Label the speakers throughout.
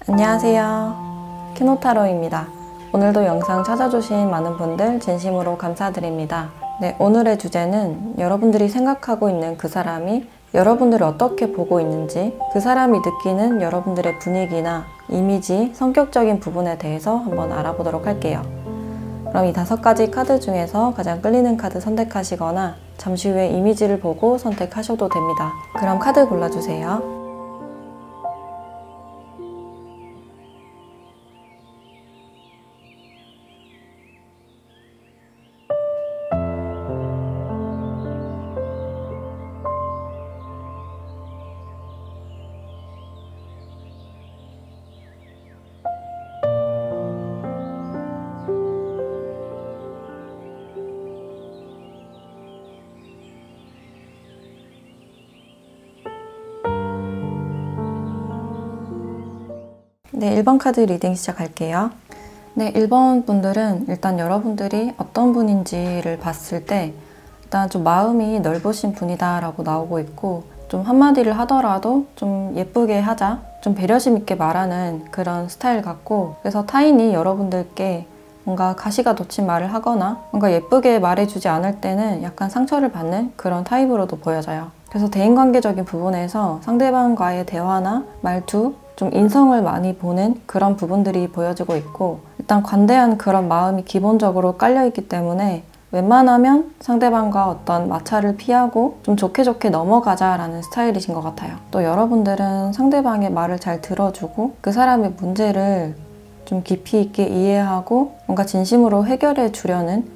Speaker 1: 안녕하세요. 키노타로입니다. 오늘도 영상 찾아주신 많은 분들 진심으로 감사드립니다. 네, 오늘의 주제는 여러분들이 생각하고 있는 그 사람이 여러분들을 어떻게 보고 있는지, 그 사람이 느끼는 여러분들의 분위기나 이미지, 성격적인 부분에 대해서 한번 알아보도록 할게요. 그럼 이 5가지 카드 중에서 가장 끌리는 카드 선택하시거나 잠시 후에 이미지를 보고 선택하셔도 됩니다. 그럼 카드 골라주세요. 네, 1번 카드 리딩 시작할게요. 네, 1번 분들은 일단 여러분들이 어떤 분인지를 봤을 때 일단 좀 마음이 넓으신 분이다 라고 나오고 있고, 좀 한마디를 하더라도 좀 예쁘게 하자, 좀 배려심 있게 말하는 그런 스타일 같고, 그래서 타인이 여러분들께 뭔가 가시가 돋친 말을 하거나 뭔가 예쁘게 말해주지 않을 때는 약간 상처를 받는 그런 타입으로도 보여져요. 그래서 대인관계적인 부분에서 상대방과의 대화나 말투, 좀 인성을 많이 보는 그런 부분들이 보여지고 있고, 일단 관대한 그런 마음이 기본적으로 깔려있기 때문에 웬만하면 상대방과 어떤 마찰을 피하고 좀 좋게 넘어가자라는 스타일이신 것 같아요. 또 여러분들은 상대방의 말을 잘 들어주고 그 사람의 문제를 좀 깊이 있게 이해하고 뭔가 진심으로 해결해 주려는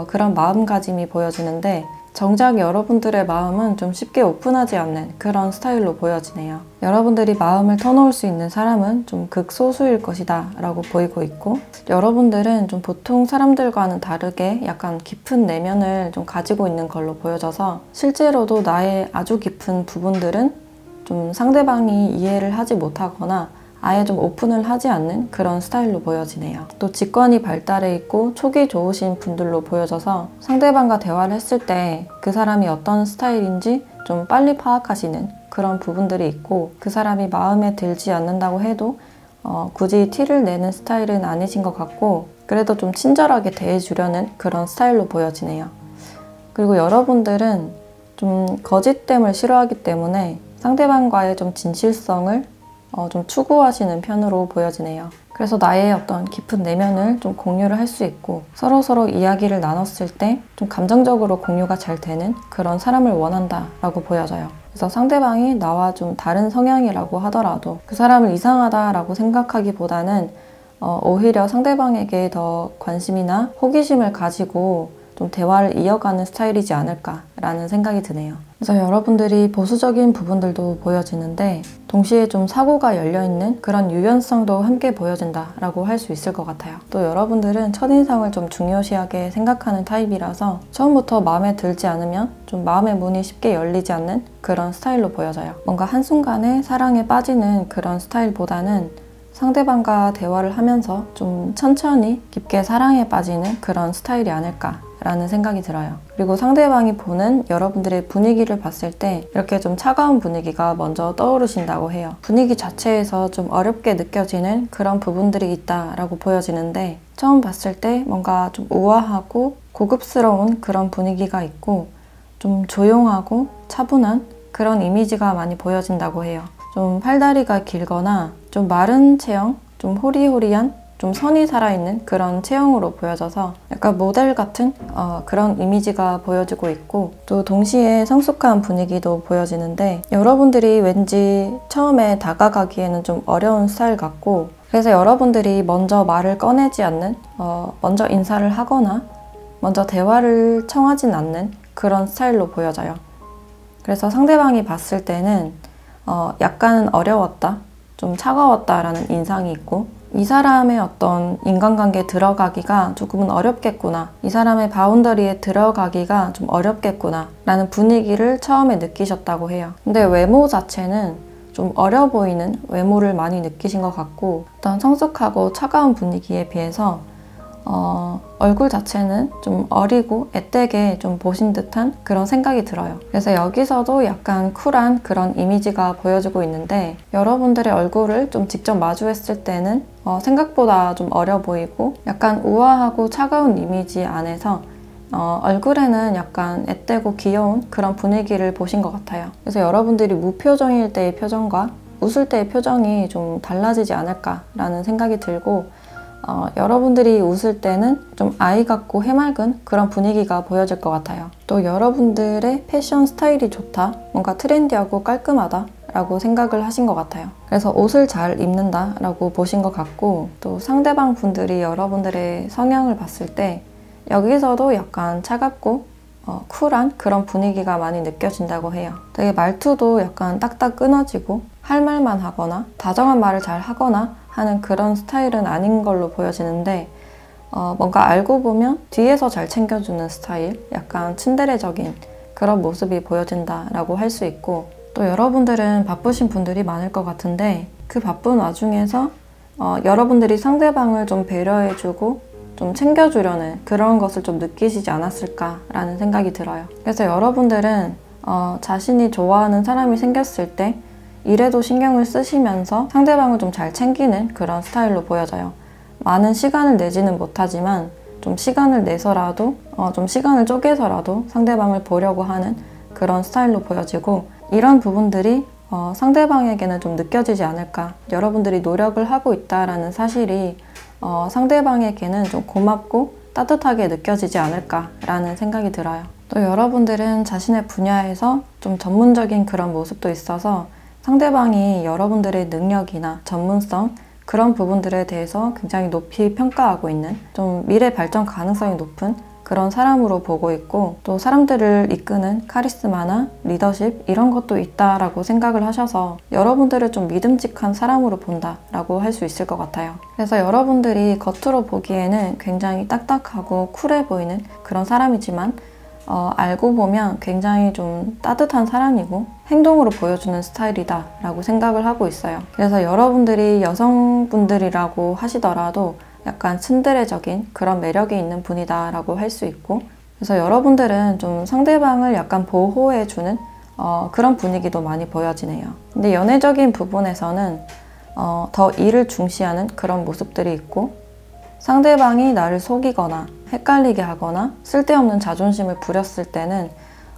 Speaker 1: 그런 마음가짐이 보여지는데, 정작 여러분들의 마음은 좀 쉽게 오픈하지 않는 그런 스타일로 보여지네요. 여러분들이 마음을 터놓을 수 있는 사람은 좀 극소수일 것이다 라고 보이고 있고, 여러분들은 좀 보통 사람들과는 다르게 약간 깊은 내면을 좀 가지고 있는 걸로 보여져서 실제로도 나의 아주 깊은 부분들은 좀 상대방이 이해를 하지 못하거나 아예 좀 오픈을 하지 않는 그런 스타일로 보여지네요. 또 직관이 발달해 있고 촉이 좋으신 분들로 보여져서 상대방과 대화를 했을 때 그 사람이 어떤 스타일인지 좀 빨리 파악하시는 그런 부분들이 있고, 그 사람이 마음에 들지 않는다고 해도 굳이 티를 내는 스타일은 아니신 것 같고, 그래도 좀 친절하게 대해주려는 그런 스타일로 보여지네요. 그리고 여러분들은 좀 거짓됨을 싫어하기 때문에 상대방과의 좀 진실성을 좀 추구하시는 편으로 보여지네요. 그래서 나의 어떤 깊은 내면을 좀 공유를 할 수 있고, 서로 이야기를 나눴을 때 좀 감정적으로 공유가 잘 되는 그런 사람을 원한다 라고 보여져요. 그래서 상대방이 나와 좀 다른 성향이라고 하더라도 그 사람을 이상하다 라고 생각하기보다는 오히려 상대방에게 더 관심이나 호기심을 가지고 좀 대화를 이어가는 스타일이지 않을까라는 생각이 드네요. 그래서 여러분들이 보수적인 부분들도 보여지는데, 동시에 좀 사고가 열려있는 그런 유연성도 함께 보여진다라고 할 수 있을 것 같아요. 또 여러분들은 첫인상을 좀 중요시하게 생각하는 타입이라서 처음부터 마음에 들지 않으면 좀 마음의 문이 쉽게 열리지 않는 그런 스타일로 보여져요. 뭔가 한순간에 사랑에 빠지는 그런 스타일보다는 상대방과 대화를 하면서 좀 천천히 깊게 사랑에 빠지는 그런 스타일이 아닐까 라는 생각이 들어요. 그리고 상대방이 보는 여러분들의 분위기를 봤을 때 이렇게 좀 차가운 분위기가 먼저 떠오르신다고 해요. 분위기 자체에서 좀 어렵게 느껴지는 그런 부분들이 있다라고 보여지는데, 처음 봤을 때 뭔가 좀 우아하고 고급스러운 그런 분위기가 있고 좀 조용하고 차분한 그런 이미지가 많이 보여진다고 해요. 좀 팔다리가 길거나 좀 마른 체형, 좀 호리호리한, 좀 선이 살아있는 그런 체형으로 보여져서 약간 모델 같은 그런 이미지가 보여지고 있고, 또 동시에 성숙한 분위기도 보여지는데, 여러분들이 왠지 처음에 다가가기에는 좀 어려운 스타일 같고, 그래서 여러분들이 먼저 말을 꺼내지 않는, 먼저 인사를 하거나 먼저 대화를 청하진 않는 그런 스타일로 보여져요. 그래서 상대방이 봤을 때는 약간 어려웠다, 좀 차가웠다라는 인상이 있고, 이 사람의 어떤 인간관계에 들어가기가 조금은 어렵겠구나, 이 사람의 바운더리에 들어가기가 좀 어렵겠구나 라는 분위기를 처음에 느끼셨다고 해요. 근데 외모 자체는 좀 어려 보이는 외모를 많이 느끼신 것 같고, 어떤 성숙하고 차가운 분위기에 비해서 얼굴 자체는 좀 어리고 앳되게 좀 보신 듯한 그런 생각이 들어요. 그래서 여기서도 약간 쿨한 그런 이미지가 보여지고 있는데 여러분들의 얼굴을 좀 직접 마주했을 때는 생각보다 좀 어려 보이고 약간 우아하고 차가운 이미지 안에서 얼굴에는 약간 앳되고 귀여운 그런 분위기를 보신 것 같아요. 그래서 여러분들이 무표정일 때의 표정과 웃을 때의 표정이 좀 달라지지 않을까라는 생각이 들고 여러분들이 웃을 때는 좀 아이 같고 해맑은 그런 분위기가 보여질 것 같아요. 또 여러분들의 패션 스타일이 좋다, 뭔가 트렌디하고 깔끔하다 라고 생각을 하신 것 같아요. 그래서 옷을 잘 입는다 라고 보신 것 같고, 또 상대방 분들이 여러분들의 성향을 봤을 때 여기서도 약간 차갑고 쿨한 그런 분위기가 많이 느껴진다고 해요. 되게 말투도 약간 딱딱 끊어지고 할 말만 하거나 다정한 말을 잘 하거나 하는 그런 스타일은 아닌 걸로 보여지는데 뭔가 알고 보면 뒤에서 잘 챙겨주는 스타일, 약간 츤데레적인 그런 모습이 보여진다라고 할 수 있고, 또 여러분들은 바쁘신 분들이 많을 것 같은데 그 바쁜 와중에서 여러분들이 상대방을 좀 배려해주고 좀 챙겨주려는 그런 것을 좀 느끼시지 않았을까라는 생각이 들어요. 그래서 여러분들은 자신이 좋아하는 사람이 생겼을 때 일에도 신경을 쓰시면서 상대방을 좀 잘 챙기는 그런 스타일로 보여져요. 많은 시간을 내지는 못하지만 좀 시간을 내서라도 좀 시간을 쪼개서라도 상대방을 보려고 하는 그런 스타일로 보여지고, 이런 부분들이 상대방에게는 좀 느껴지지 않을까, 여러분들이 노력을 하고 있다라는 사실이 상대방에게는 좀 고맙고 따뜻하게 느껴지지 않을까라는 생각이 들어요. 또 여러분들은 자신의 분야에서 좀 전문적인 그런 모습도 있어서 상대방이 여러분들의 능력이나 전문성, 그런 부분들에 대해서 굉장히 높이 평가하고 있는, 좀 미래 발전 가능성이 높은 그런 사람으로 보고 있고, 또 사람들을 이끄는 카리스마나 리더십 이런 것도 있다라고 생각을 하셔서 여러분들을 좀 믿음직한 사람으로 본다라고 할 수 있을 것 같아요. 그래서 여러분들이 겉으로 보기에는 굉장히 딱딱하고 쿨해 보이는 그런 사람이지만 알고 보면 굉장히 좀 따뜻한 사람이고 행동으로 보여주는 스타일이다 라고 생각을 하고 있어요. 그래서 여러분들이 여성분들이라고 하시더라도 약간 츤데레적인 그런 매력이 있는 분이다 라고 할 수 있고, 그래서 여러분들은 좀 상대방을 약간 보호해주는 그런 분위기도 많이 보여지네요. 근데 연애적인 부분에서는 더 일을 중시하는 그런 모습들이 있고, 상대방이 나를 속이거나 헷갈리게 하거나 쓸데없는 자존심을 부렸을 때는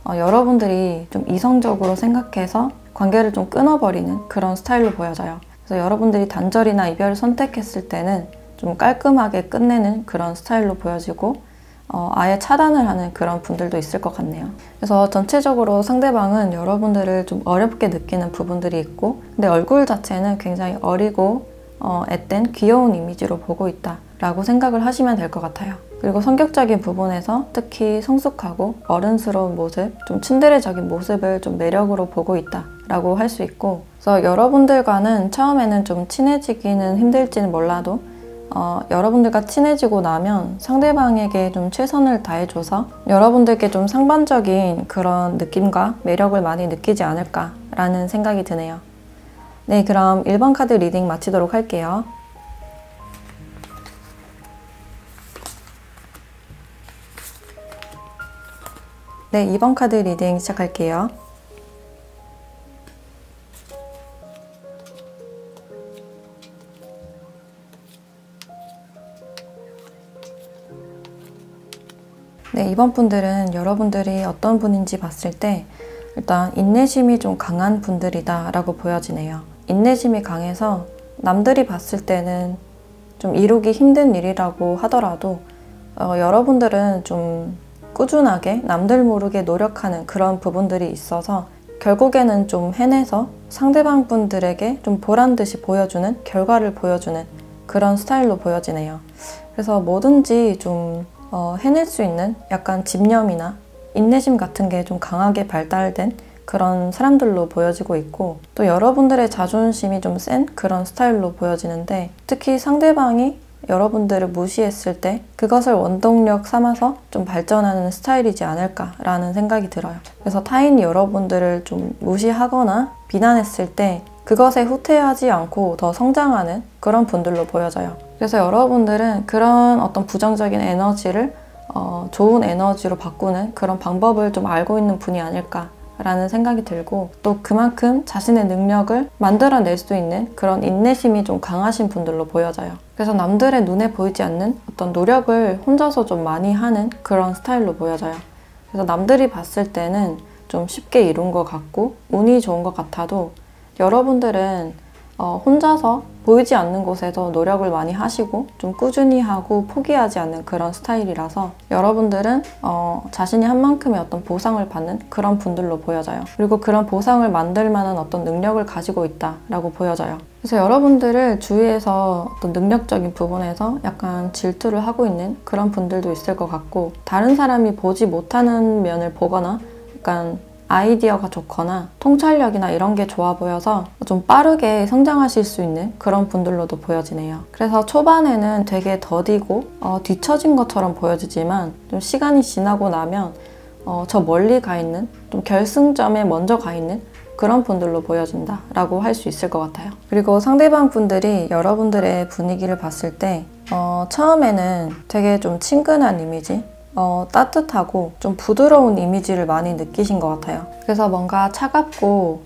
Speaker 1: 여러분들이 좀 이성적으로 생각해서 관계를 좀 끊어버리는 그런 스타일로 보여져요. 그래서 여러분들이 단절이나 이별을 선택했을 때는 좀 깔끔하게 끝내는 그런 스타일로 보여지고 아예 차단을 하는 그런 분들도 있을 것 같네요. 그래서 전체적으로 상대방은 여러분들을 좀 어렵게 느끼는 부분들이 있고, 근데 얼굴 자체는 굉장히 어리고 앳된 귀여운 이미지로 보고 있다 라고 생각을 하시면 될 것 같아요. 그리고 성격적인 부분에서 특히 성숙하고 어른스러운 모습, 좀 츤데레적인 모습을 좀 매력으로 보고 있다 라고 할 수 있고, 그래서 여러분들과는 처음에는 좀 친해지기는 힘들지는 몰라도 여러분들과 친해지고 나면 상대방에게 좀 최선을 다해줘서 여러분들께 좀 상반적인 그런 느낌과 매력을 많이 느끼지 않을까라는 생각이 드네요. 네, 그럼 1번 카드 리딩 마치도록 할게요. 네, 2번 카드 리딩 시작할게요. 네, 이번 분들은 여러분들이 어떤 분인지 봤을 때 일단 인내심이 좀 강한 분들이다 라고 보여지네요. 인내심이 강해서 남들이 봤을 때는 좀 이루기 힘든 일이라고 하더라도 여러분들은 좀 꾸준하게 남들 모르게 노력하는 그런 부분들이 있어서 결국에는 좀 해내서 상대방 분들에게 좀 보란듯이 보여주는, 결과를 보여주는 그런 스타일로 보여지네요. 그래서 뭐든지 좀 해낼 수 있는 약간 집념이나 인내심 같은 게 좀 강하게 발달된 그런 사람들로 보여지고 있고, 또 여러분들의 자존심이 좀 센 그런 스타일로 보여지는데, 특히 상대방이 여러분들을 무시했을 때 그것을 원동력 삼아서 좀 발전하는 스타일이지 않을까라는 생각이 들어요. 그래서 타인 여러분들을 좀 무시하거나 비난했을 때 그것에 후퇴하지 않고 더 성장하는 그런 분들로 보여져요. 그래서 여러분들은 그런 어떤 부정적인 에너지를 좋은 에너지로 바꾸는 그런 방법을 좀 알고 있는 분이 아닐까라는 생각이 들고, 또 그만큼 자신의 능력을 만들어낼 수 있는 그런 인내심이 좀 강하신 분들로 보여져요. 그래서 남들의 눈에 보이지 않는 어떤 노력을 혼자서 좀 많이 하는 그런 스타일로 보여져요. 그래서 남들이 봤을 때는 좀 쉽게 이룬 것 같고 운이 좋은 것 같아도, 여러분들은 혼자서 보이지 않는 곳에서 노력을 많이 하시고 좀 꾸준히 하고 포기하지 않는 그런 스타일이라서, 여러분들은 자신이 한 만큼의 어떤 보상을 받는 그런 분들로 보여져요. 그리고 그런 보상을 만들 만한 어떤 능력을 가지고 있다라고 보여져요. 그래서 여러분들을 주위에서 어떤 능력적인 부분에서 약간 질투를 하고 있는 그런 분들도 있을 것 같고, 다른 사람이 보지 못하는 면을 보거나 약간 아이디어가 좋거나 통찰력이나 이런 게 좋아 보여서 좀 빠르게 성장하실 수 있는 그런 분들로도 보여지네요. 그래서 초반에는 되게 더디고 뒤처진 것처럼 보여지지만, 좀 시간이 지나고 나면 저 멀리 가 있는, 좀 결승점에 먼저 가 있는 그런 분들로 보여진다 라고 할 수 있을 것 같아요. 그리고 상대방 분들이 여러분들의 분위기를 봤을 때 처음에는 되게 좀 친근한 이미지, 따뜻하고 좀 부드러운 이미지를 많이 느끼신 것 같아요. 그래서 뭔가 차갑고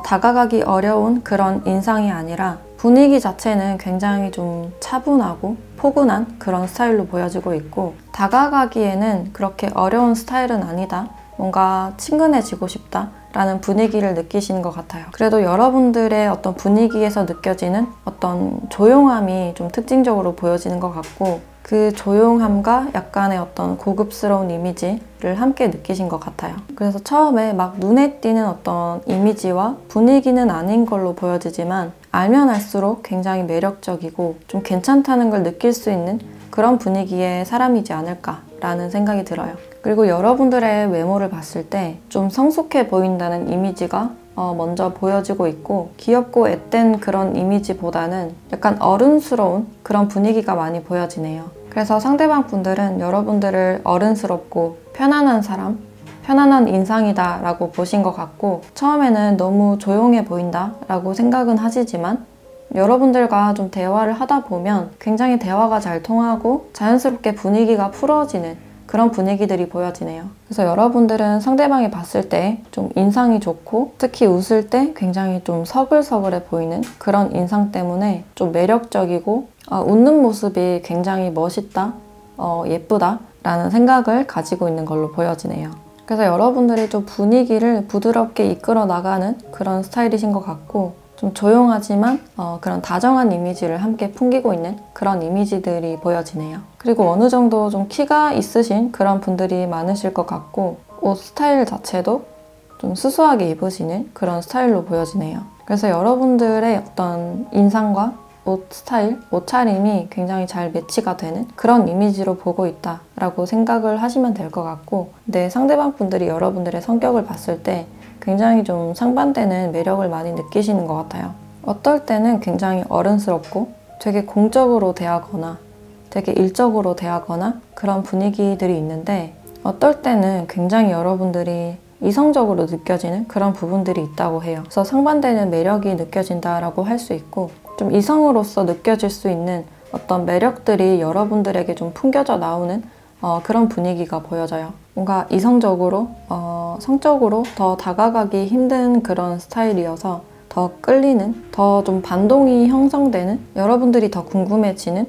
Speaker 1: 다가가기 어려운 그런 인상이 아니라, 분위기 자체는 굉장히 좀 차분하고 포근한 그런 스타일로 보여지고 있고, 다가가기에는 그렇게 어려운 스타일은 아니다, 뭔가 친근해지고 싶다 라는 분위기를 느끼시는 것 같아요. 그래도 여러분들의 어떤 분위기에서 느껴지는 어떤 조용함이 좀 특징적으로 보여지는 것 같고, 그 조용함과 약간의 어떤 고급스러운 이미지를 함께 느끼신 것 같아요. 그래서 처음에 막 눈에 띄는 어떤 이미지와 분위기는 아닌 걸로 보여지지만, 알면 알수록 굉장히 매력적이고 좀 괜찮다는 걸 느낄 수 있는 그런 분위기의 사람이지 않을까라는 생각이 들어요. 그리고 여러분들의 외모를 봤을 때 좀 성숙해 보인다는 이미지가 먼저 보여지고 있고, 귀엽고 앳된 그런 이미지보다는 약간 어른스러운 그런 분위기가 많이 보여지네요. 그래서 상대방 분들은 여러분들을 어른스럽고 편안한 사람, 편안한 인상이다 라고 보신 것 같고, 처음에는 너무 조용해 보인다 라고 생각은 하시지만, 여러분들과 좀 대화를 하다 보면 굉장히 대화가 잘 통하고 자연스럽게 분위기가 풀어지는 그런 분위기들이 보여지네요. 그래서 여러분들은 상대방이 봤을 때 좀 인상이 좋고, 특히 웃을 때 굉장히 좀 서글서글해 보이는 그런 인상 때문에 좀 매력적이고, 웃는 모습이 굉장히 멋있다, 예쁘다 라는 생각을 가지고 있는 걸로 보여지네요. 그래서 여러분들이 좀 분위기를 부드럽게 이끌어 나가는 그런 스타일이신 것 같고, 좀 조용하지만 그런 다정한 이미지를 함께 풍기고 있는 그런 이미지들이 보여지네요. 그리고 어느 정도 좀 키가 있으신 그런 분들이 많으실 것 같고, 옷 스타일 자체도 좀 수수하게 입으시는 그런 스타일로 보여지네요. 그래서 여러분들의 어떤 인상과 옷 스타일, 옷차림이 굉장히 잘 매치가 되는 그런 이미지로 보고 있다라고 생각을 하시면 될 것 같고, 근데 상대방 분들이 여러분들의 성격을 봤을 때 굉장히 좀 상반되는 매력을 많이 느끼시는 것 같아요. 어떨 때는 굉장히 어른스럽고 되게 공적으로 대하거나 되게 일적으로 대하거나 그런 분위기들이 있는데, 어떨 때는 굉장히 여러분들이 이성적으로 느껴지는 그런 부분들이 있다고 해요. 그래서 상반되는 매력이 느껴진다라고 할 수 있고, 좀 이성으로서 느껴질 수 있는 어떤 매력들이 여러분들에게 좀 풍겨져 나오는 그런 분위기가 보여져요. 뭔가 이성적으로, 성적으로 더 다가가기 힘든 그런 스타일이어서 더 끌리는, 더 좀 반동이 형성되는, 여러분들이 더 궁금해지는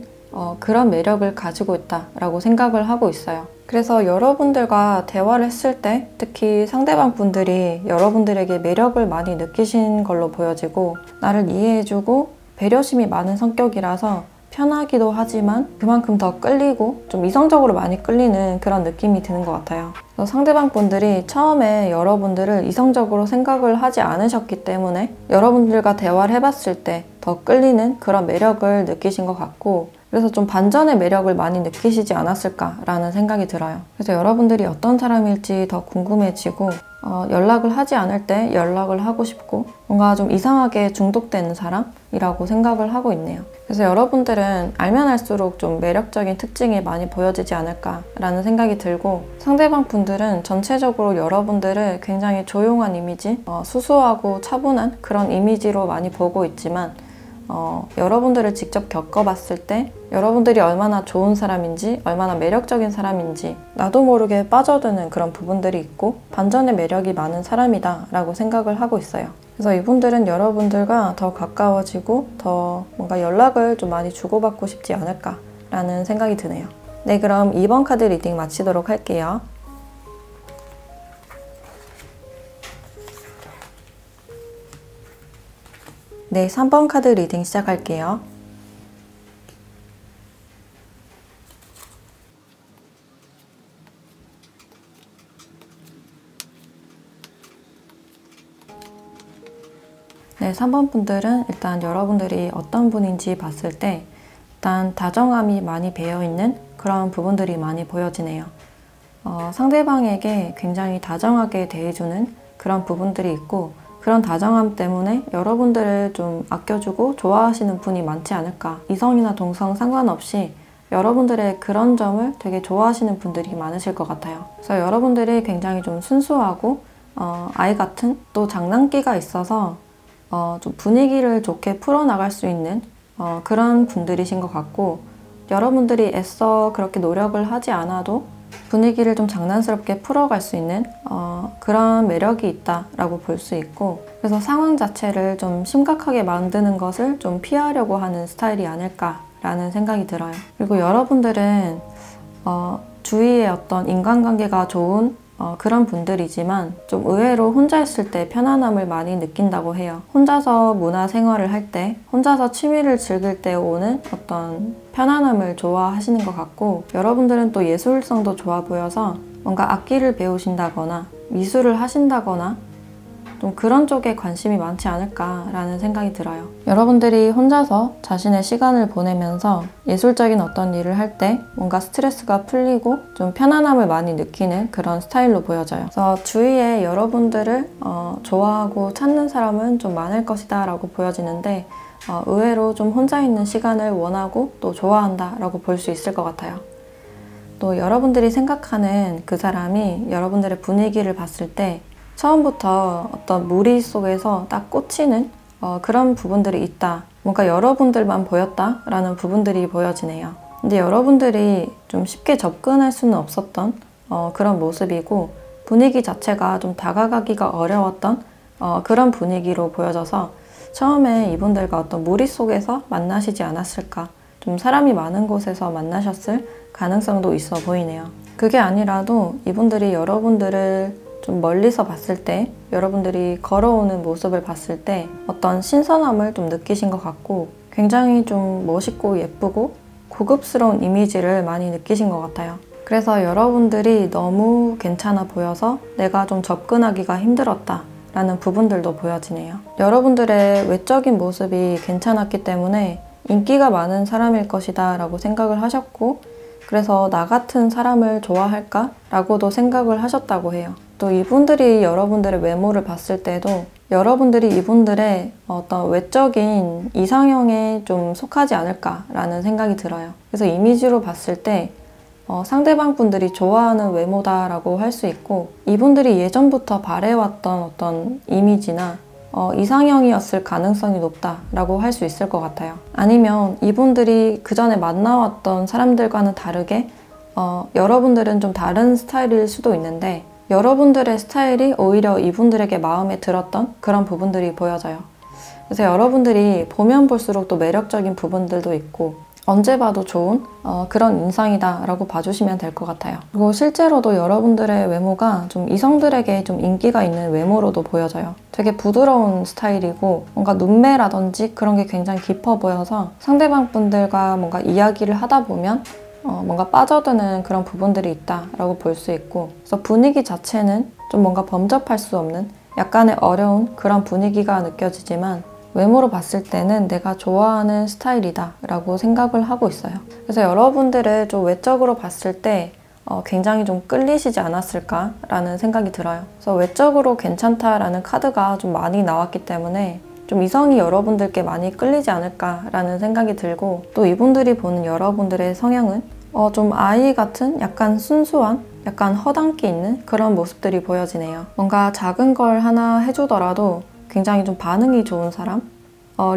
Speaker 1: 그런 매력을 가지고 있다라고 생각을 하고 있어요. 그래서 여러분들과 대화를 했을 때 특히 상대방 분들이 여러분들에게 매력을 많이 느끼신 걸로 보여지고, 나를 이해해주고 배려심이 많은 성격이라서 편하기도 하지만 그만큼 더 끌리고 좀 이성적으로 많이 끌리는 그런 느낌이 드는 것 같아요. 그래서 상대방 분들이 처음에 여러분들을 이성적으로 생각을 하지 않으셨기 때문에 여러분들과 대화를 해봤을 때 더 끌리는 그런 매력을 느끼신 것 같고, 그래서 좀 반전의 매력을 많이 느끼시지 않았을까라는 생각이 들어요. 그래서 여러분들이 어떤 사람일지 더 궁금해지고, 연락을 하지 않을 때 연락을 하고 싶고, 뭔가 좀 이상하게 중독되는 사람이라고 생각을 하고 있네요. 그래서 여러분들은 알면 알수록 좀 매력적인 특징이 많이 보여지지 않을까라는 생각이 들고, 상대방 분들은 전체적으로 여러분들을 굉장히 조용한 이미지, 수수하고 차분한 그런 이미지로 많이 보고 있지만, 여러분들을 직접 겪어봤을 때 여러분들이 얼마나 좋은 사람인지, 얼마나 매력적인 사람인지 나도 모르게 빠져드는 그런 부분들이 있고 반전의 매력이 많은 사람이다 라고 생각을 하고 있어요. 그래서 이분들은 여러분들과 더 가까워지고 더 뭔가 연락을 좀 많이 주고받고 싶지 않을까 라는 생각이 드네요. 네, 그럼 2번 카드 리딩 마치도록 할게요. 네, 3번 카드 리딩 시작할게요. 네, 3번 분들은 일단 여러분들이 어떤 분인지 봤을 때 일단 다정함이 많이 배어있는 그런 부분들이 많이 보여지네요. 상대방에게 굉장히 다정하게 대해주는 그런 부분들이 있고 그런 다정함 때문에 여러분들을 좀 아껴주고 좋아하시는 분이 많지 않을까. 이성이나 동성 상관없이 여러분들의 그런 점을 되게 좋아하시는 분들이 많으실 것 같아요. 그래서 여러분들이 굉장히 좀 순수하고 아이 같은 또 장난기가 있어서 좀 분위기를 좋게 풀어나갈 수 있는 그런 분들이신 것 같고 여러분들이 애써 그렇게 노력을 하지 않아도 분위기를 좀 장난스럽게 풀어갈 수 있는 그런 매력이 있다라고 볼 수 있고 그래서 상황 자체를 좀 심각하게 만드는 것을 좀 피하려고 하는 스타일이 아닐까라는 생각이 들어요. 그리고 여러분들은 주위에 어떤 인간관계가 좋은 그런 분들이지만 좀 의외로 혼자 있을 때 편안함을 많이 느낀다고 해요. 혼자서 문화생활을 할 때, 혼자서 취미를 즐길 때 오는 어떤 편안함을 좋아하시는 것 같고 여러분들은 또 예술성도 좋아 보여서 뭔가 악기를 배우신다거나 미술을 하신다거나 좀 그런 쪽에 관심이 많지 않을까라는 생각이 들어요. 여러분들이 혼자서 자신의 시간을 보내면서 예술적인 어떤 일을 할 때 뭔가 스트레스가 풀리고 좀 편안함을 많이 느끼는 그런 스타일로 보여져요. 그래서 주위에 여러분들을 좋아하고 찾는 사람은 좀 많을 것이다 라고 보여지는데 의외로 좀 혼자 있는 시간을 원하고 또 좋아한다 라고 볼 수 있을 것 같아요. 또 여러분들이 생각하는 그 사람이 여러분들의 분위기를 봤을 때 처음부터 어떤 무리 속에서 딱 꽂히는 그런 부분들이 있다. 뭔가 여러분들만 보였다라는 부분들이 보여지네요. 근데 여러분들이 좀 쉽게 접근할 수는 없었던 그런 모습이고 분위기 자체가 좀 다가가기가 어려웠던 그런 분위기로 보여져서 처음에 이분들과 어떤 무리 속에서 만나시지 않았을까. 좀 사람이 많은 곳에서 만나셨을 가능성도 있어 보이네요. 그게 아니라도 이분들이 여러분들을 좀 멀리서 봤을 때 여러분들이 걸어오는 모습을 봤을 때 어떤 신선함을 좀 느끼신 것 같고 굉장히 좀 멋있고 예쁘고 고급스러운 이미지를 많이 느끼신 것 같아요. 그래서 여러분들이 너무 괜찮아 보여서 내가 좀 접근하기가 힘들었다 라는 부분들도 보여지네요. 여러분들의 외적인 모습이 괜찮았기 때문에 인기가 많은 사람일 것이다 라고 생각을 하셨고 그래서 나 같은 사람을 좋아할까? 라고도 생각을 하셨다고 해요. 또 이분들이 여러분들의 외모를 봤을 때도 여러분들이 이분들의 어떤 외적인 이상형에 좀 속하지 않을까라는 생각이 들어요. 그래서 이미지로 봤을 때 상대방 분들이 좋아하는 외모다라고 할 수 있고 이분들이 예전부터 바래왔던 어떤 이미지나 이상형이었을 가능성이 높다라고 할 수 있을 것 같아요. 아니면 이분들이 그 전에 만나왔던 사람들과는 다르게 여러분들은 좀 다른 스타일일 수도 있는데 여러분들의 스타일이 오히려 이분들에게 마음에 들었던 그런 부분들이 보여져요. 그래서 여러분들이 보면 볼수록 또 매력적인 부분들도 있고 언제 봐도 좋은 그런 인상이다 라고 봐주시면 될 것 같아요. 그리고 실제로도 여러분들의 외모가 좀 이성들에게 좀 인기가 있는 외모로도 보여져요. 되게 부드러운 스타일이고 뭔가 눈매라든지 그런 게 굉장히 깊어 보여서 상대방 분들과 뭔가 이야기를 하다 보면 뭔가 빠져드는 그런 부분들이 있다라고 볼 수 있고 그래서 분위기 자체는 좀 뭔가 범접할 수 없는 약간의 어려운 그런 분위기가 느껴지지만 외모로 봤을 때는 내가 좋아하는 스타일이다 라고 생각을 하고 있어요. 그래서 여러분들을 좀 외적으로 봤을 때 굉장히 좀 끌리시지 않았을까 라는 생각이 들어요. 그래서 외적으로 괜찮다라는 카드가 좀 많이 나왔기 때문에 좀 이성이 여러분들께 많이 끌리지 않을까라는 생각이 들고 또 이분들이 보는 여러분들의 성향은 좀 아이 같은 약간 순수한 약간 허당기 있는 그런 모습들이 보여지네요. 뭔가 작은 걸 하나 해주더라도 굉장히 좀 반응이 좋은 사람?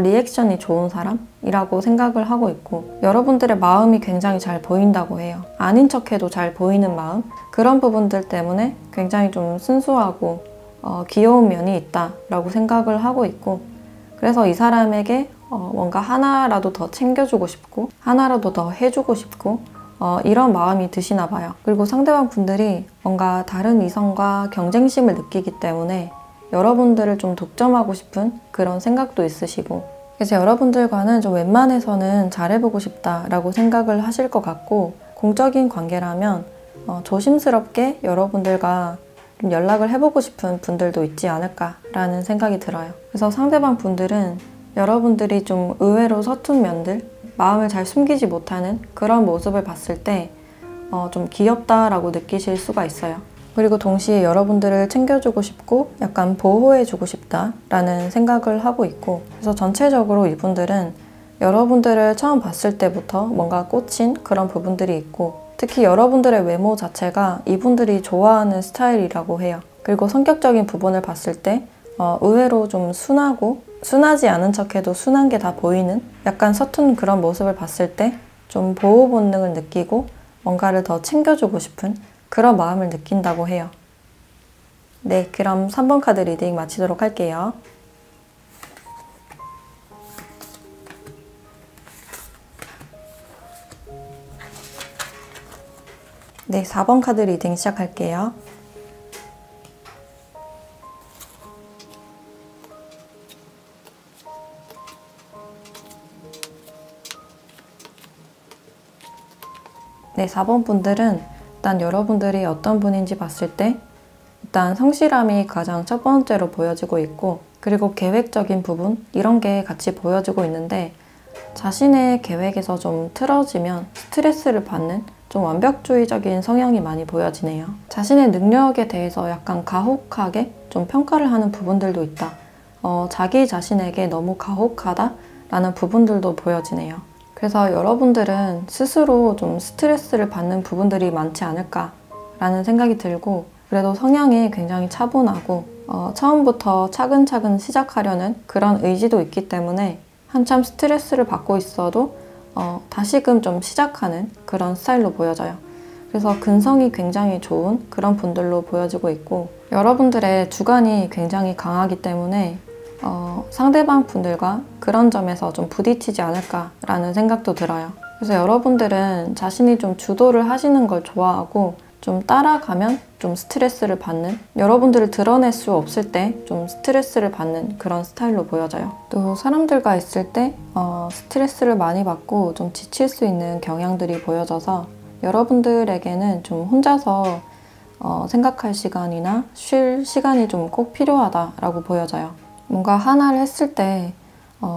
Speaker 1: 리액션이 좋은 사람이라고 생각을 하고 있고, 여러분들의 마음이 굉장히 잘 보인다고 해요. 아닌 척해도 잘 보이는 마음, 그런 부분들 때문에 굉장히 좀 순수하고 귀여운 면이 있다라고 생각을 하고 있고, 그래서 이 사람에게 뭔가 하나라도 더 챙겨주고 싶고 하나라도 더 해주고 싶고 이런 마음이 드시나 봐요. 그리고 상대방 분들이 뭔가 다른 이성과 경쟁심을 느끼기 때문에 여러분들을 좀 독점하고 싶은 그런 생각도 있으시고, 그래서 여러분들과는 좀 웬만해서는 잘해보고 싶다라고 생각을 하실 것 같고, 공적인 관계라면 조심스럽게 여러분들과 좀 연락을 해보고 싶은 분들도 있지 않을까라는 생각이 들어요. 그래서 상대방 분들은 여러분들이 좀 의외로 서툰 면들, 마음을 잘 숨기지 못하는 그런 모습을 봤을 때 좀 귀엽다라고 느끼실 수가 있어요. 그리고 동시에 여러분들을 챙겨주고 싶고 약간 보호해주고 싶다라는 생각을 하고 있고, 그래서 전체적으로 이분들은 여러분들을 처음 봤을 때부터 뭔가 꽂힌 그런 부분들이 있고, 특히 여러분들의 외모 자체가 이분들이 좋아하는 스타일이라고 해요. 그리고 성격적인 부분을 봤을 때 의외로 좀 순하고, 순하지 않은 척해도 순한 게 다 보이는 약간 서툰 그런 모습을 봤을 때 좀 보호 본능을 느끼고 뭔가를 더 챙겨주고 싶은 그런 마음을 느낀다고 해요. 네, 그럼 3번 카드 리딩 마치도록 할게요. 네, 4번 카드 리딩 시작할게요. 네, 4번 분들은 일단 여러분들이 어떤 분인지 봤을 때 일단 성실함이 가장 첫 번째로 보여지고 있고, 그리고 계획적인 부분 이런 게 같이 보여지고 있는데, 자신의 계획에서 좀 틀어지면 스트레스를 받는 좀 완벽주의적인 성향이 많이 보여지네요. 자신의 능력에 대해서 약간 가혹하게 좀 평가를 하는 부분들도 있다. 자기 자신에게 너무 가혹하다라는 부분들도 보여지네요. 그래서 여러분들은 스스로 좀 스트레스를 받는 부분들이 많지 않을까라는 생각이 들고, 그래도 성향이 굉장히 차분하고 처음부터 차근차근 시작하려는 그런 의지도 있기 때문에 한참 스트레스를 받고 있어도 다시금 좀 시작하는 그런 스타일로 보여져요. 그래서 근성이 굉장히 좋은 그런 분들로 보여지고 있고, 여러분들의 주관이 굉장히 강하기 때문에 상대방 분들과 그런 점에서 좀 부딪히지 않을까라는 생각도 들어요. 그래서 여러분들은 자신이 좀 주도를 하시는 걸 좋아하고, 좀 따라가면 좀 스트레스를 받는, 여러분들을 드러낼 수 없을 때 좀 스트레스를 받는 그런 스타일로 보여져요. 또 사람들과 있을 때 스트레스를 많이 받고 좀 지칠 수 있는 경향들이 보여져서 여러분들에게는 좀 혼자서 생각할 시간이나 쉴 시간이 좀 꼭 필요하다라고 보여져요. 뭔가 하나를 했을 때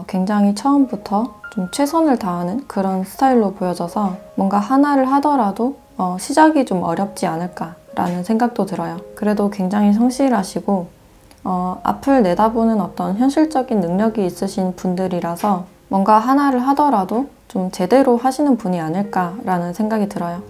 Speaker 1: 굉장히 처음부터 좀 최선을 다하는 그런 스타일로 보여져서 뭔가 하나를 하더라도 시작이 좀 어렵지 않을까라는 생각도 들어요. 그래도 굉장히 성실하시고 앞을 내다보는 어떤 현실적인 능력이 있으신 분들이라서 뭔가 하나를 하더라도 좀 제대로 하시는 분이 아닐까라는 생각이 들어요.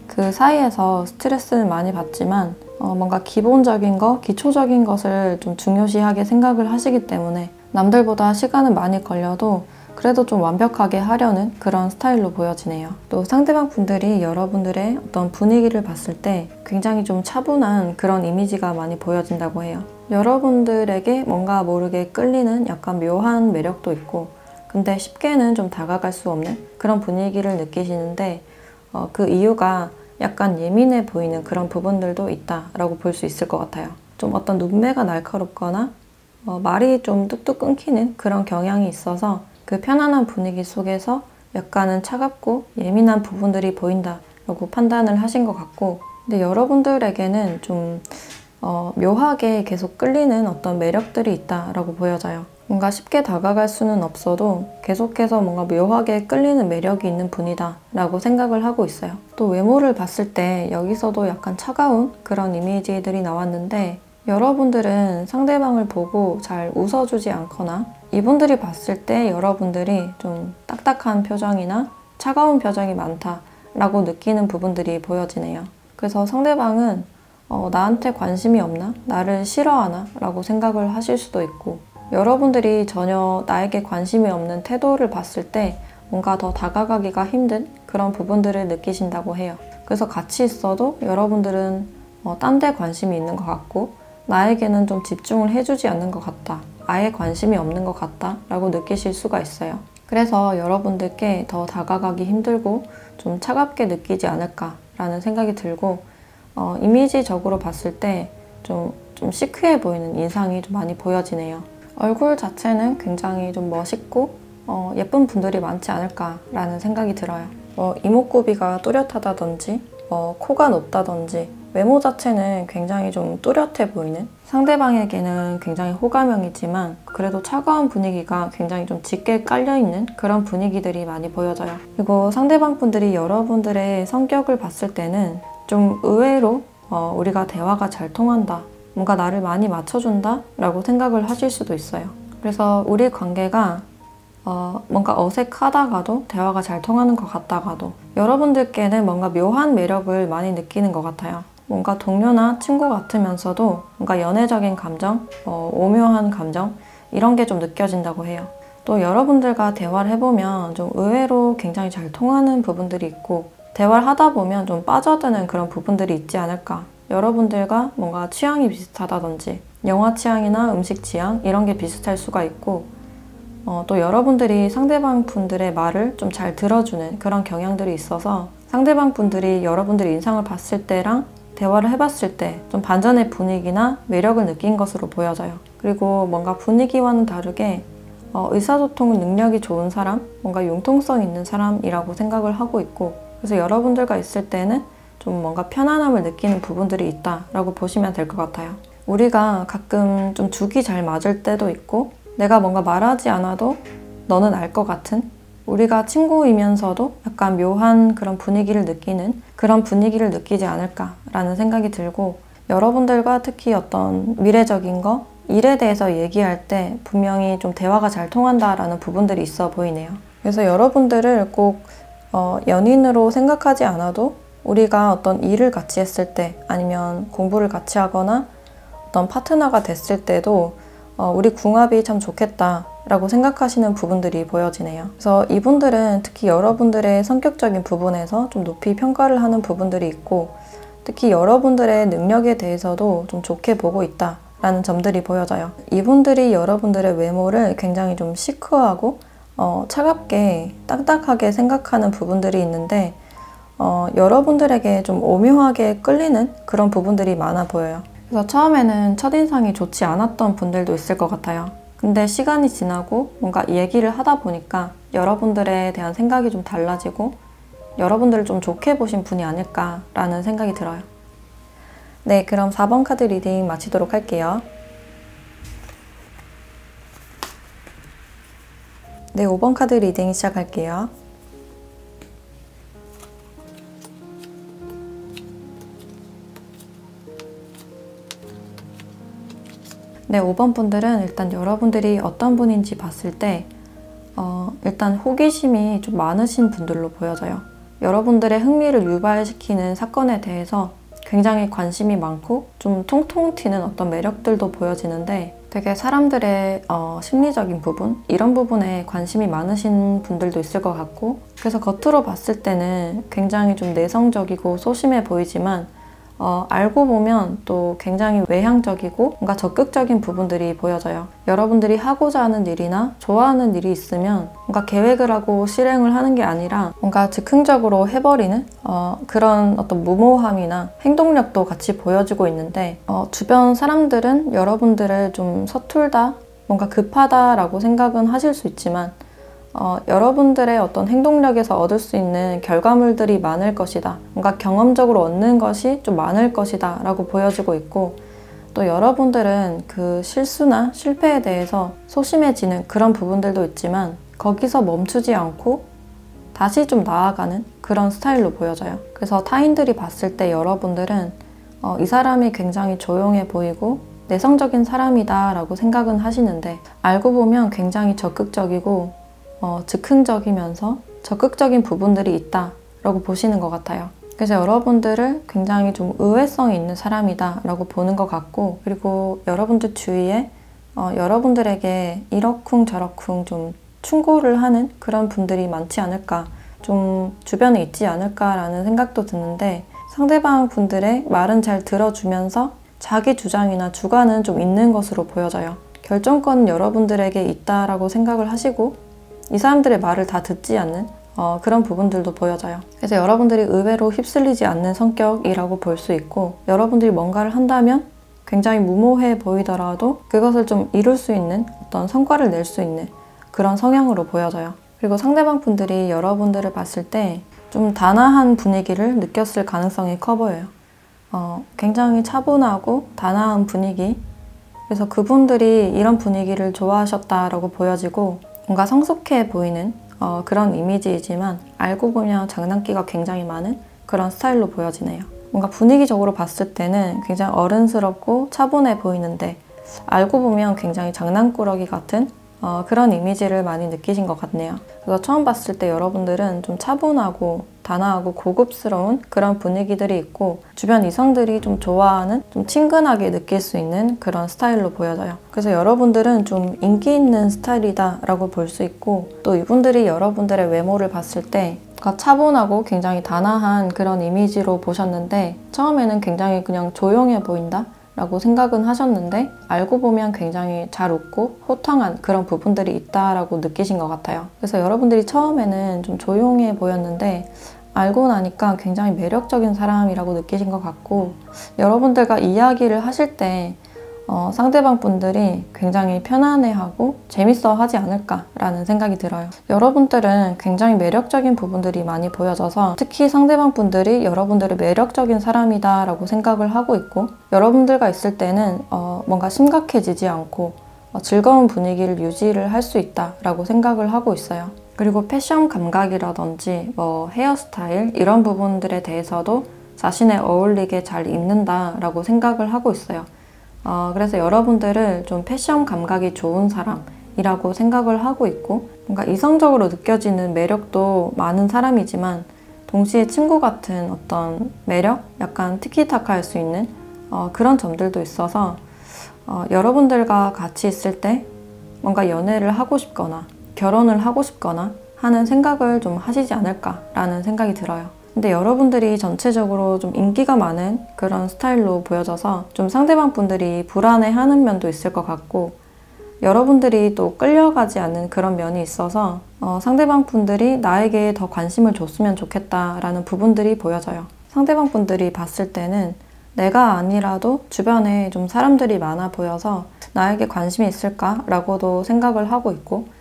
Speaker 1: 그 사이에서 스트레스를 많이 받지만 뭔가 기본적인 거, 기초적인 것을 좀 중요시하게 생각을 하시기 때문에 남들보다 시간은 많이 걸려도 그래도 좀 완벽하게 하려는 그런 스타일로 보여지네요. 또 상대방 분들이 여러분들의 어떤 분위기를 봤을 때 굉장히 좀 차분한 그런 이미지가 많이 보여진다고 해요. 여러분들에게 뭔가 모르게 끌리는 약간 묘한 매력도 있고, 근데 쉽게는 좀 다가갈 수 없는 그런 분위기를 느끼시는데 그 이유가 약간 예민해 보이는 그런 부분들도 있다라고 볼 수 있을 것 같아요. 좀 어떤 눈매가 날카롭거나 말이 좀 뚝뚝 끊기는 그런 경향이 있어서 그 편안한 분위기 속에서 약간은 차갑고 예민한 부분들이 보인다라고 판단을 하신 것 같고, 근데 여러분들에게는 좀 묘하게 계속 끌리는 어떤 매력들이 있다라고 보여져요. 뭔가 쉽게 다가갈 수는 없어도 계속해서 뭔가 묘하게 끌리는 매력이 있는 분이다 라고 생각을 하고 있어요. 또 외모를 봤을 때 여기서도 약간 차가운 그런 이미지들이 나왔는데, 여러분들은 상대방을 보고 잘 웃어주지 않거나 이분들이 봤을 때 여러분들이 좀 딱딱한 표정이나 차가운 표정이 많다라고 느끼는 부분들이 보여지네요. 그래서 상대방은 나한테 관심이 없나? 나를 싫어하나? 라고 생각을 하실 수도 있고, 여러분들이 전혀 나에게 관심이 없는 태도를 봤을 때 뭔가 더 다가가기가 힘든 그런 부분들을 느끼신다고 해요. 그래서 같이 있어도 여러분들은 딴 데 관심이 있는 것 같고 나에게는 좀 집중을 해주지 않는 것 같다. 아예 관심이 없는 것 같다 라고 느끼실 수가 있어요. 그래서 여러분들께 더 다가가기 힘들고 좀 차갑게 느끼지 않을까라는 생각이 들고 이미지적으로 봤을 때 좀 시크해 보이는 인상이 좀 많이 보여지네요. 얼굴 자체는 굉장히 좀 멋있고 예쁜 분들이 많지 않을까라는 생각이 들어요. 이목구비가 또렷하다든지 코가 높다든지 외모 자체는 굉장히 좀 또렷해 보이는, 상대방에게는 굉장히 호감형이지만 그래도 차가운 분위기가 굉장히 좀 짙게 깔려있는 그런 분위기들이 많이 보여져요. 그리고 상대방 분들이 여러분들의 성격을 봤을 때는 좀 의외로 우리가 대화가 잘 통한다, 뭔가 나를 많이 맞춰준다 라고 생각을 하실 수도 있어요. 그래서 우리 관계가 뭔가 어색하다가도 대화가 잘 통하는 것 같다가도 여러분들께는 뭔가 묘한 매력을 많이 느끼는 것 같아요. 뭔가 동료나 친구 같으면서도 뭔가 연애적인 감정, 오묘한 감정 이런 게 좀 느껴진다고 해요. 또 여러분들과 대화를 해보면 좀 의외로 굉장히 잘 통하는 부분들이 있고 대화를 하다 보면 좀 빠져드는 그런 부분들이 있지 않을까. 여러분들과 뭔가 취향이 비슷하다든지 영화 취향이나 음식 취향 이런 게 비슷할 수가 있고 또 여러분들이 상대방 분들의 말을 좀 잘 들어주는 그런 경향들이 있어서 상대방 분들이 여러분들의 인상을 봤을 때랑 대화를 해봤을 때 좀 반전의 분위기나 매력을 느낀 것으로 보여져요. 그리고 뭔가 분위기와는 다르게 의사소통 능력이 좋은 사람, 뭔가 융통성 있는 사람이라고 생각을 하고 있고 그래서 여러분들과 있을 때는 좀 뭔가 편안함을 느끼는 부분들이 있다라고 보시면 될 것 같아요. 우리가 가끔 좀 죽이 잘 맞을 때도 있고 내가 뭔가 말하지 않아도 너는 알 것 같은, 우리가 친구이면서도 약간 묘한 그런 분위기를 느끼는 그런 분위기를 느끼지 않을까라는 생각이 들고 여러분들과 특히 어떤 미래적인 거, 일에 대해서 얘기할 때 분명히 좀 대화가 잘 통한다라는 부분들이 있어 보이네요. 그래서 여러분들을 꼭 연인으로 생각하지 않아도 우리가 어떤 일을 같이 했을 때 아니면 공부를 같이 하거나 어떤 파트너가 됐을 때도 우리 궁합이 참 좋겠다 라고 생각하시는 부분들이 보여지네요. 그래서 이분들은 특히 여러분들의 성격적인 부분에서 좀 높이 평가를 하는 부분들이 있고 특히 여러분들의 능력에 대해서도 좀 좋게 보고 있다 라는 점들이 보여져요. 이분들이 여러분들의 외모를 굉장히 좀 시크하고 차갑게 딱딱하게 생각하는 부분들이 있는데 여러분들에게 좀 오묘하게 끌리는 그런 부분들이 많아 보여요. 그래서 처음에는 첫인상이 좋지 않았던 분들도 있을 것 같아요. 근데 시간이 지나고 뭔가 얘기를 하다 보니까 여러분들에 대한 생각이 좀 달라지고 여러분들을 좀 좋게 보신 분이 아닐까라는 생각이 들어요. 네, 그럼 4번 카드 리딩 마치도록 할게요. 네, 5번 카드 리딩 시작할게요. 네, 5번 분들은 일단 여러분들이 어떤 분인지 봤을 때 일단 호기심이 좀 많으신 분들로 보여져요. 여러분들의 흥미를 유발시키는 사건에 대해서 굉장히 관심이 많고 좀 통통 튀는 어떤 매력들도 보여지는데 되게 사람들의 심리적인 부분, 이런 부분에 관심이 많으신 분들도 있을 것 같고 그래서 겉으로 봤을 때는 굉장히 좀 내성적이고 소심해 보이지만 알고 보면 또 굉장히 외향적이고 뭔가 적극적인 부분들이 보여져요. 여러분들이 하고자 하는 일이나 좋아하는 일이 있으면 뭔가 계획을 하고 실행을 하는 게 아니라 뭔가 즉흥적으로 해버리는 그런 어떤 무모함이나 행동력도 같이 보여지고 있는데 주변 사람들은 여러분들을 좀 서툴다, 뭔가 급하다라고 생각은 하실 수 있지만 여러분들의 어떤 행동력에서 얻을 수 있는 결과물들이 많을 것이다. 뭔가 경험적으로 얻는 것이 좀 많을 것이다 라고 보여지고 있고 또 여러분들은 그 실수나 실패에 대해서 소심해지는 그런 부분들도 있지만 거기서 멈추지 않고 다시 좀 나아가는 그런 스타일로 보여져요. 그래서 타인들이 봤을 때 여러분들은 이 사람이 굉장히 조용해 보이고 내성적인 사람이다 라고 생각은 하시는데 알고 보면 굉장히 적극적이고 즉흥적이면서 적극적인 부분들이 있다라고 보시는 것 같아요. 그래서 여러분들을 굉장히 좀 의외성이 있는 사람이다 라고 보는 것 같고 그리고 여러분들 주위에 여러분들에게 이러쿵저러쿵 좀 충고를 하는 그런 분들이 많지 않을까, 좀 주변에 있지 않을까라는 생각도 드는데, 상대방 분들의 말은 잘 들어주면서 자기 주장이나 주관은 좀 있는 것으로 보여져요. 결정권은 여러분들에게 있다라고 생각을 하시고 이 사람들의 말을 다 듣지 않는 그런 부분들도 보여져요. 그래서 여러분들이 의외로 휩쓸리지 않는 성격이라고 볼 수 있고, 여러분들이 뭔가를 한다면 굉장히 무모해 보이더라도 그것을 좀 이룰 수 있는 어떤 성과를 낼 수 있는 그런 성향으로 보여져요. 그리고 상대방 분들이 여러분들을 봤을 때 좀 단아한 분위기를 느꼈을 가능성이 커 보여요. 굉장히 차분하고 단아한 분위기, 그래서 그분들이 이런 분위기를 좋아하셨다라고 보여지고 뭔가 성숙해 보이는 그런 이미지이지만 알고 보면 장난기가 굉장히 많은 그런 스타일로 보여지네요. 뭔가 분위기적으로 봤을 때는 굉장히 어른스럽고 차분해 보이는데 알고 보면 굉장히 장난꾸러기 같은 그런 이미지를 많이 느끼신 것 같네요. 그래서 처음 봤을 때 여러분들은 좀 차분하고 단아하고 고급스러운 그런 분위기들이 있고, 주변 이성들이 좀 좋아하는, 좀 친근하게 느낄 수 있는 그런 스타일로 보여져요. 그래서 여러분들은 좀 인기 있는 스타일이다 라고 볼 수 있고, 또 이분들이 여러분들의 외모를 봤을 때 차분하고 굉장히 단아한 그런 이미지로 보셨는데, 처음에는 굉장히 그냥 조용해 보인다 라고 생각은 하셨는데 알고 보면 굉장히 잘 웃고 호탕한 그런 부분들이 있다라고 느끼신 것 같아요. 그래서 여러분들이 처음에는 좀 조용해 보였는데 알고 나니까 굉장히 매력적인 사람이라고 느끼신 것 같고, 여러분들과 이야기를 하실 때 상대방 분들이 굉장히 편안해하고 재밌어 하지 않을까라는 생각이 들어요. 여러분들은 굉장히 매력적인 부분들이 많이 보여져서 특히 상대방 분들이 여러분들의 매력적인 사람이다 라고 생각을 하고 있고, 여러분들과 있을 때는 뭔가 심각해지지 않고 즐거운 분위기를 유지를 할 수 있다 라고 생각을 하고 있어요. 그리고 패션 감각이라든지 헤어스타일 이런 부분들에 대해서도 자신에 어울리게 잘 입는다 라고 생각을 하고 있어요. 그래서 여러분들을 좀 패션 감각이 좋은 사람이라고 생각을 하고 있고, 뭔가 이성적으로 느껴지는 매력도 많은 사람이지만 동시에 친구 같은 어떤 매력? 약간 티키타카 할 수 있는 그런 점들도 있어서 여러분들과 같이 있을 때 뭔가 연애를 하고 싶거나 결혼을 하고 싶거나 하는 생각을 좀 하시지 않을까라는 생각이 들어요. 근데 여러분들이 전체적으로 좀 인기가 많은 그런 스타일로 보여져서 좀 상대방 분들이 불안해하는 면도 있을 것 같고, 여러분들이 또 끌려가지 않는 그런 면이 있어서 상대방 분들이 나에게 더 관심을 줬으면 좋겠다라는 부분들이 보여져요. 상대방 분들이 봤을 때는 내가 아니라도 주변에 좀 사람들이 많아 보여서 나에게 관심이 있을까라고도 생각을 하고 있고,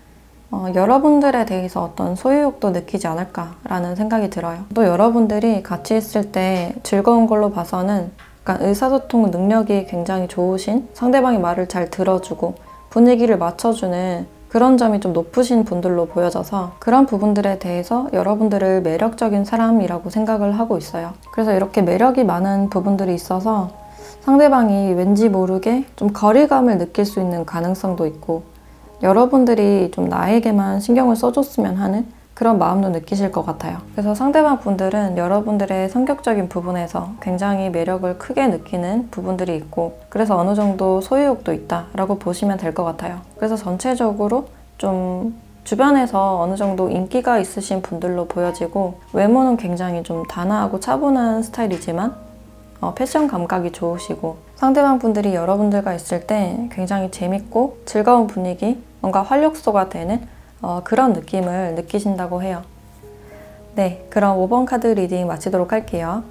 Speaker 1: 여러분들에 대해서 어떤 소유욕도 느끼지 않을까라는 생각이 들어요. 또 여러분들이 같이 있을 때 즐거운 걸로 봐서는 약간 의사소통 능력이 굉장히 좋으신, 상대방의 말을 잘 들어주고 분위기를 맞춰주는 그런 점이 좀 높으신 분들로 보여져서 그런 부분들에 대해서 여러분들을 매력적인 사람이라고 생각을 하고 있어요. 그래서 이렇게 매력이 많은 부분들이 있어서 상대방이 왠지 모르게 좀 거리감을 느낄 수 있는 가능성도 있고, 여러분들이 좀 나에게만 신경을 써줬으면 하는 그런 마음도 느끼실 것 같아요. 그래서 상대방 분들은 여러분들의 성격적인 부분에서 굉장히 매력을 크게 느끼는 부분들이 있고, 그래서 어느 정도 소유욕도 있다라고 보시면 될 것 같아요. 그래서 전체적으로 좀 주변에서 어느 정도 인기가 있으신 분들로 보여지고, 외모는 굉장히 좀 단아하고 차분한 스타일이지만 패션 감각이 좋으시고, 상대방 분들이 여러분들과 있을 때 굉장히 재밌고 즐거운 분위기, 뭔가 활력소가 되는 그런 느낌을 느끼신다고 해요. 네, 그럼 5번 카드 리딩 마치도록 할게요.